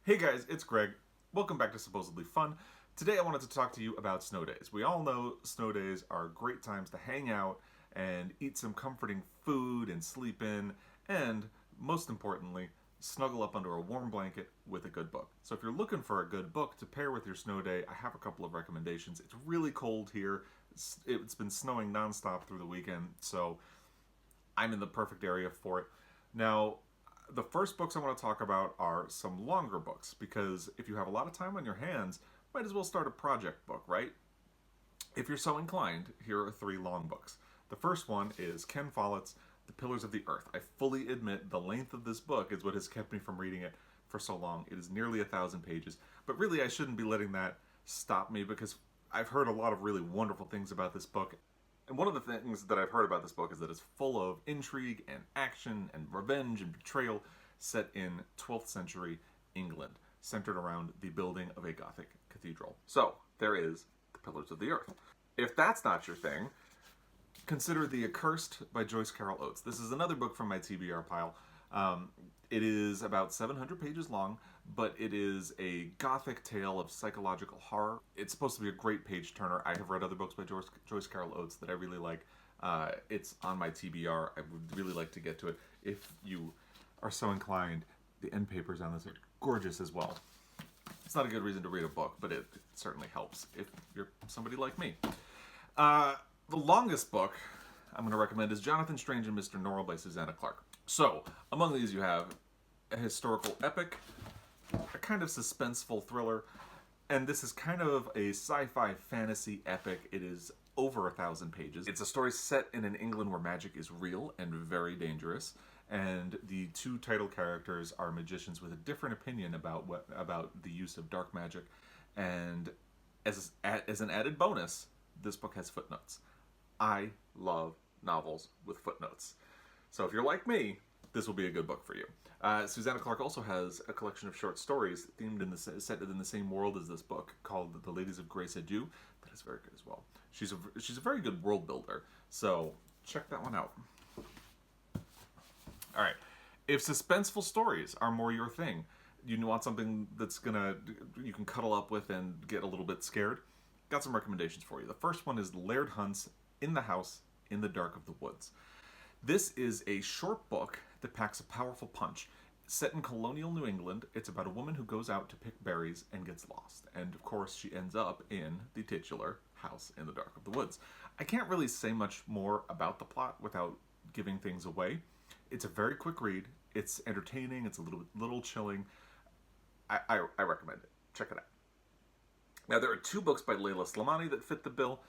Hey guys, it's Greg. Welcome back to Supposedly Fun. Today I wanted to talk to you about snow days. We all know snow days are great times to hang out and eat some comforting food and sleep in, and most importantly, snuggle up under a warm blanket with a good book. So if you're looking for a good book to pair with your snow day, I have a couple of recommendations. It's really cold here. It's been snowing nonstop through the weekend, so I'm in the perfect area for it. Now, the first books I want to talk about are some longer books because if you have a lot of time on your hands, might as well start a project book, right? If you're so inclined, here are three long books. The first one is Ken Follett's The Pillars of the Earth. I fully admit the length of this book is what has kept me from reading it for so long. It is nearly 1,000 pages, but really I shouldn't be letting that stop me because I've heard a lot of really wonderful things about this book. And one of the things that I've heard about this book is that it's full of intrigue and action and revenge and betrayal set in 12th century England, centered around the building of a Gothic cathedral. So, there is The Pillars of the Earth. If that's not your thing, consider The Accursed by Joyce Carol Oates. This is another book from my TBR pile. It is about 700 pages long, but it is a gothic tale of psychological horror. It's supposed to be a great page turner. I have read other books by Joyce Carol Oates that I really like. It's on my TBR. I would really like to get to it if you are so inclined. The end papers on this are gorgeous as well. It's not a good reason to read a book, but it certainly helps if you're somebody like me. The longest book I'm going to recommend is Jonathan Strange and Mr. Norrell by Susanna Clarke. So, among these you have a historical epic, a kind of suspenseful thriller, and this is kind of a sci-fi fantasy epic. It is over 1,000 pages. It's a story set in an England where magic is real and very dangerous, and the two title characters are magicians with a different opinion about the use of dark magic. And as an added bonus, this book has footnotes. I love novels with footnotes. So if you're like me, this will be a good book for you. Susanna Clarke also has a collection of short stories set in the same world as this book called The Ladies of Grace Adieu. That is very good as well. She's a very good world builder, so check that one out. All right, if suspenseful stories are more your thing, you want something you can cuddle up with and get a little bit scared, got some recommendations for you. The first one is Laird Hunt's In the House in the Dark of the Woods. This is a short book that packs a powerful punch. Set in colonial New England, it's about a woman who goes out to pick berries and gets lost. And of course, she ends up in the titular House in the Dark of the Woods. I can't really say much more about the plot without giving things away. It's a very quick read. It's entertaining. It's a little chilling. I recommend it. Check it out. Now, there are two books by Leila Slimani that fit the bill.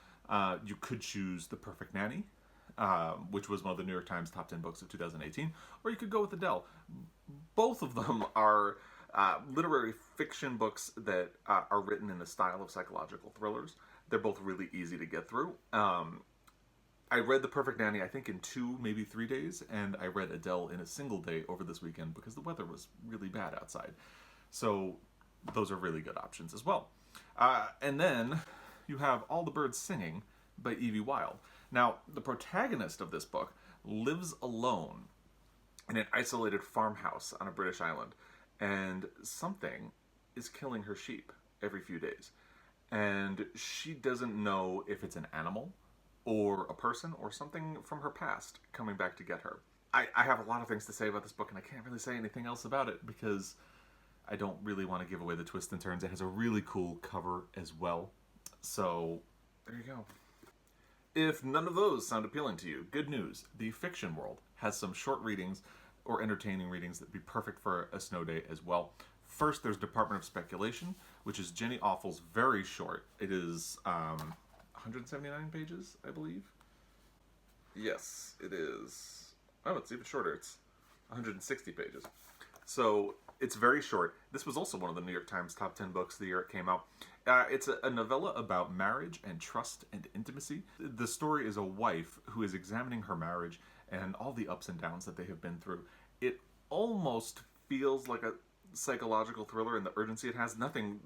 You could choose The Perfect Nanny, which was one of the New York Times top 10 books of 2018, or you could go with Adele. Both of them are literary fiction books that are written in the style of psychological thrillers. They're both really easy to get through. I read The Perfect Nanny, I think, in 2, maybe 3 days, and I read Adele in a single day over this weekend because the weather was really bad outside. So those are really good options as well. And then you have All the Birds Singing by Evie Wyld. Now, the protagonist of this book lives alone in an isolated farmhouse on a British island, and something is killing her sheep every few days. And she doesn't know if it's an animal or a person or something from her past coming back to get her. I have a lot of things to say about this book, and I can't really say anything else about it because I don't really want to give away the twists and turns. It has a really cool cover as well. So, there you go. If none of those sound appealing to you, good news. The fiction world has some short readings or entertaining readings that would be perfect for a snow day as well. First, there's Department of Speculation, which is Jenny Offel's very short. It is 179 pages, I believe. Yes, it is. Oh, it's even shorter. It's 160 pages. So it's very short. This was also one of the New York Times top 10 books the year it came out. It's a novella about marriage and trust and intimacy. The story is a wife who is examining her marriage and all the ups and downs that they have been through. It almost feels like a psychological thriller in the urgency it has. Nothing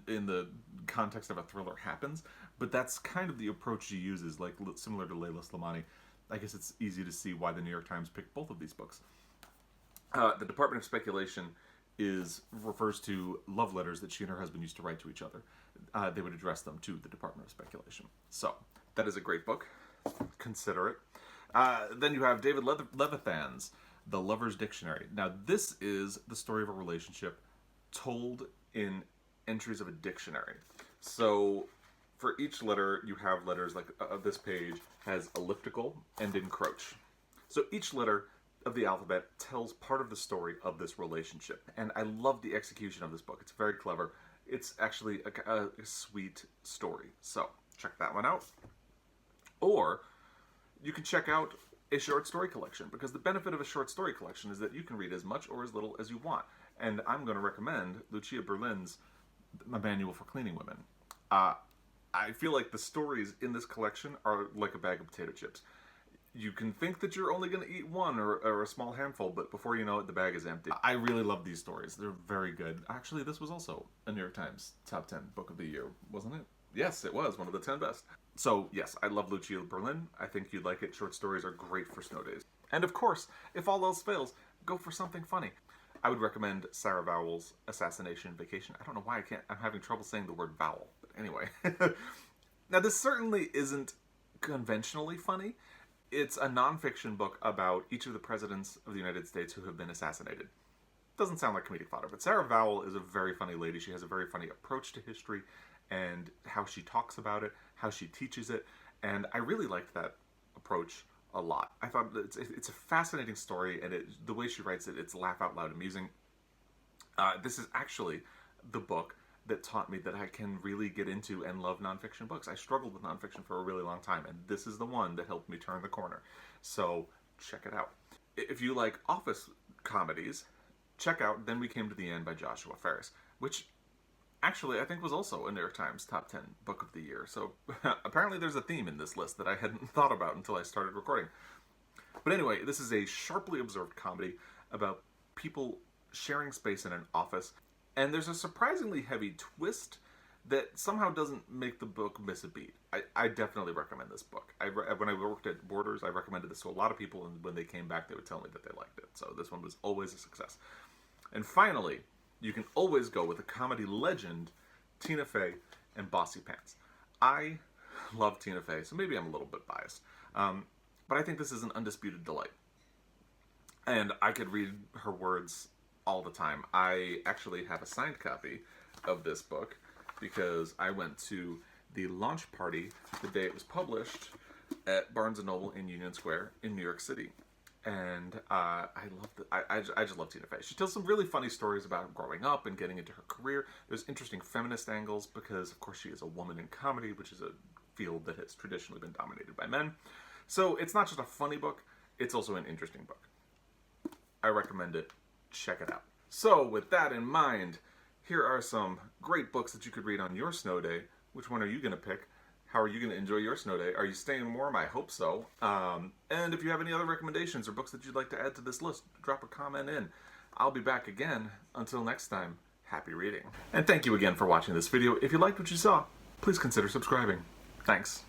in the context of a thriller happens, but that's kind of the approach she uses, like similar to Leila Slimani. I guess it's easy to see why the New York Times picked both of these books. The Department of Speculation refers to love letters that she and her husband used to write to each other. They would address them to the Department of Speculation. So that is a great book. Consider it. Then you have David Levithan's The Lover's Dictionary. Now this is the story of a relationship told in entries of a dictionary. So for each letter, you have letters like this page has elliptical and encroach. So each letter of the alphabet tells part of the story of this relationship. And I love the execution of this book. It's very clever. It's actually a sweet story. So check that one out. Or you can check out a short story collection, because the benefit of a short story collection is that you can read as much or as little as you want. And I'm going to recommend Lucia Berlin's A Manual for Cleaning Women. I feel like the stories in this collection are like a bag of potato chips. You can think that you're only going to eat one or a small handful, but before you know it, the bag is empty. I really love these stories. They're very good. Actually, this was also a New York Times top 10 book of the year, wasn't it? Yes, it was one of the 10 best. So yes, I love Lucia Berlin. I think you'd like it. Short stories are great for snow days. And of course, if all else fails, go for something funny. I would recommend Sarah Vowell's Assassination Vacation. I don't know why I'm having trouble saying the word vowel. But anyway. Now this certainly isn't conventionally funny. It's a nonfiction book about each of the presidents of the United States who have been assassinated. Doesn't sound like comedic fodder, but Sarah Vowell is a very funny lady. She has a very funny approach to history and how she talks about it, how she teaches it, and I really liked that approach a lot. I thought it's a fascinating story, and the way she writes it, it's laugh out loud amusing. This is actually the book that taught me that I can really get into and love nonfiction books. I struggled with nonfiction for a really long time, and this is the one that helped me turn the corner. So check it out. If you like office comedies, check out Then We Came to the End by Joshua Ferris, which actually I think was also a New York Times top 10 book of the year. So apparently there's a theme in this list that I hadn't thought about until I started recording. But anyway, this is a sharply observed comedy about people sharing space in an office. And there's a surprisingly heavy twist that somehow doesn't make the book miss a beat. I definitely recommend this book. When I worked at Borders, I recommended this to a lot of people, and when they came back, they would tell me that they liked it. So this one was always a success. And finally, you can always go with a comedy legend, Tina Fey and Bossy Pants. I love Tina Fey, so maybe I'm a little bit biased. But I think this is an undisputed delight. And I could read her words all the time. I actually have a signed copy of this book because I went to the launch party the day it was published at Barnes & Noble in Union Square in New York City. And I just love Tina Fey. She tells some really funny stories about growing up and getting into her career. There's interesting feminist angles because, of course, she is a woman in comedy, which is a field that has traditionally been dominated by men. So it's not just a funny book, it's also an interesting book. I recommend it. Check it out. So with that in mind, here are some great books that you could read on your snow day. Which one are you going to pick? How are you going to enjoy your snow day? Are you staying warm? I hope so. And if you have any other recommendations or books that you'd like to add to this list, drop a comment in. I'll be back again. Until next time, happy reading. And thank you again for watching this video. If you liked what you saw, please consider subscribing. Thanks.